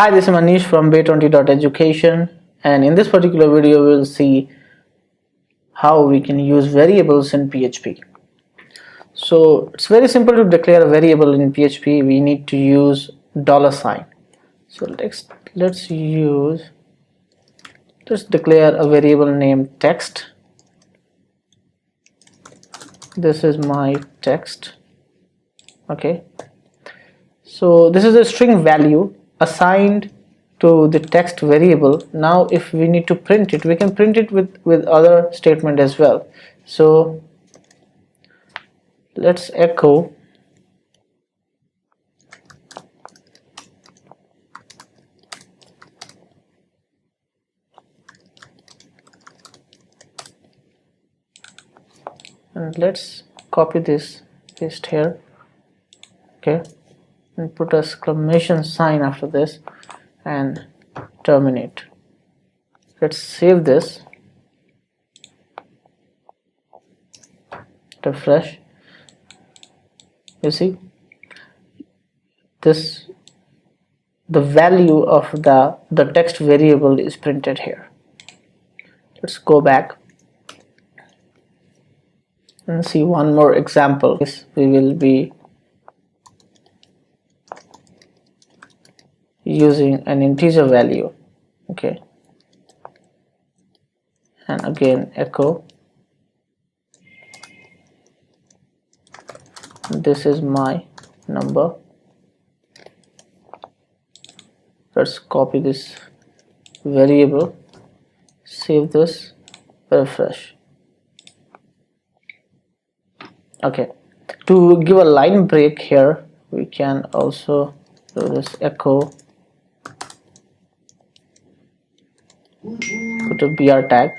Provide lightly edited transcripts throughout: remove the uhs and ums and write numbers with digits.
Hi, this is Manish from Bay20.education, and in this particular video we'll see how we can use variables in PHP. So it's very simple to declare a variable in PHP. We need to use $sign. So let's declare a variable named text. This is my text. Okay, so this is a string value assigned to the text variable. Now if we need to print it, we can print it with other statement as well. So let's echo and let's copy this, paste here, okay, and put a exclamation sign after this and terminate. Let's save this, refresh. You see this, the value of the text variable is printed here. Let's go back and see one more example. We will be using an integer value, okay, and again echo. This is my number. Let's copy this variable, save this, refresh. Okay, to give a line break here, we can also do this echo, put a br tag.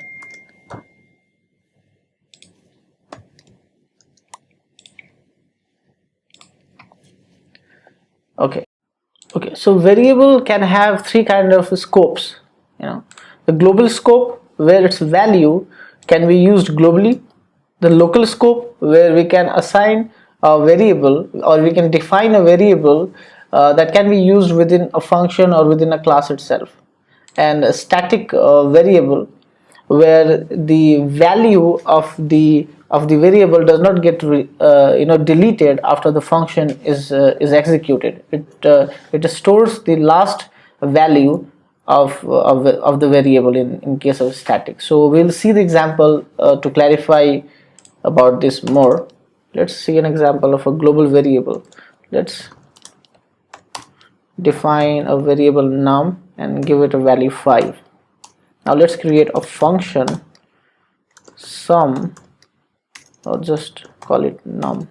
Okay, so variable can have three kind of scopes. The global scope, where its value can be used globally. The local scope, where we can assign a variable or we can define a variable that can be used within a function or within a class itself. And a static variable, where the value of the variable does not get deleted after the function is executed. It stores the last value of the variable in case of static. So we'll see the example to clarify about this more. Let's see an example of a global variable. Let's define a variable num and give it a value 5. Now let's create a function sum, or just call it num,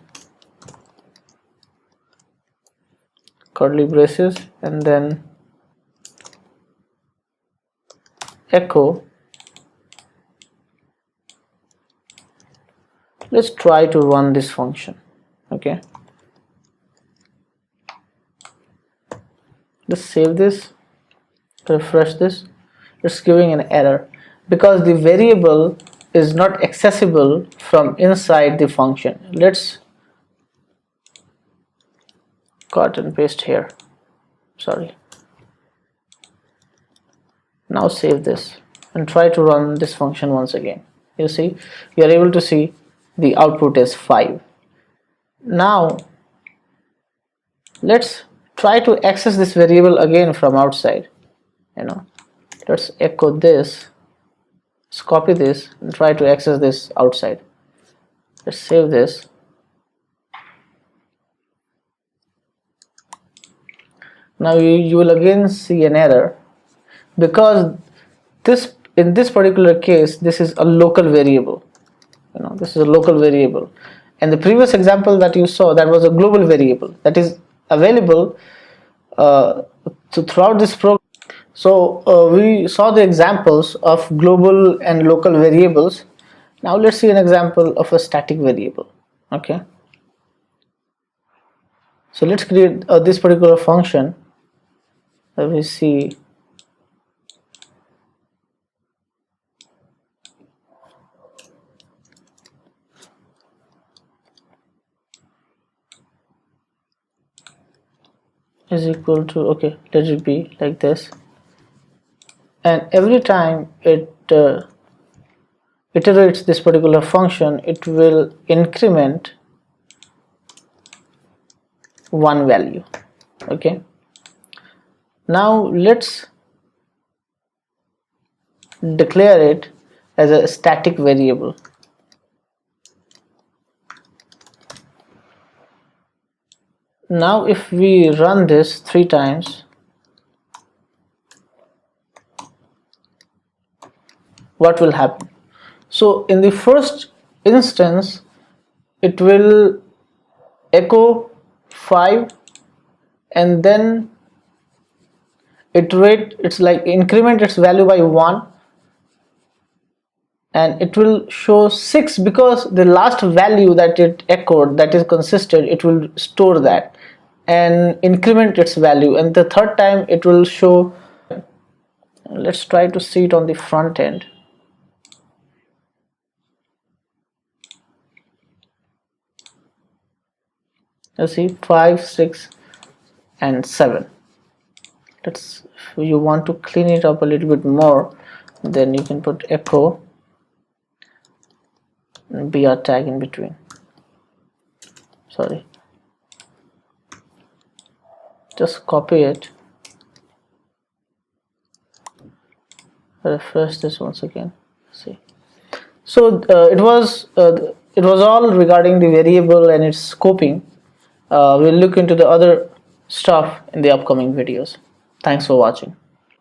curly braces, and then echo. Let's try to run this function. Okay, let's save this, refresh this. It's giving an error because the variable is not accessible from inside the function. Let's cut and paste here, sorry. Now save this and try to run this function once again. You see, you are able to see the output is 5. Now let's try to access this variable again from outside. Let's echo this, let's copy this and try to access this outside. Let's save this. Now you will again see an error because in this particular case this is a local variable. This is a local variable, and the previous example that you saw, that was a global variable that is available throughout this program. So we saw the examples of global and local variables. Now let's see an example of a static variable. Okay, so let's create this particular function. Let me see. is equal to, okay, let it be like this, and every time it iterates this particular function, it will increment one value. Okay, now let's declare it as a static variable. Now if we run this 3 times, what will happen? So in the first instance, it will echo 5, and then increment its value by 1, and it will show 6 because the last value that it echoed, that is consisted, it will store that and increment its value, and the third time it will show. Let's try to see it on the front end. Let's see, 5, 6 and 7. If you want to clean it up a little bit more, then you can put echo and br tag in between. Sorry, just copy it, refresh this once again. See, so it was all regarding the variable and its scoping. We'll look into the other stuff in the upcoming videos. Thanks for watching.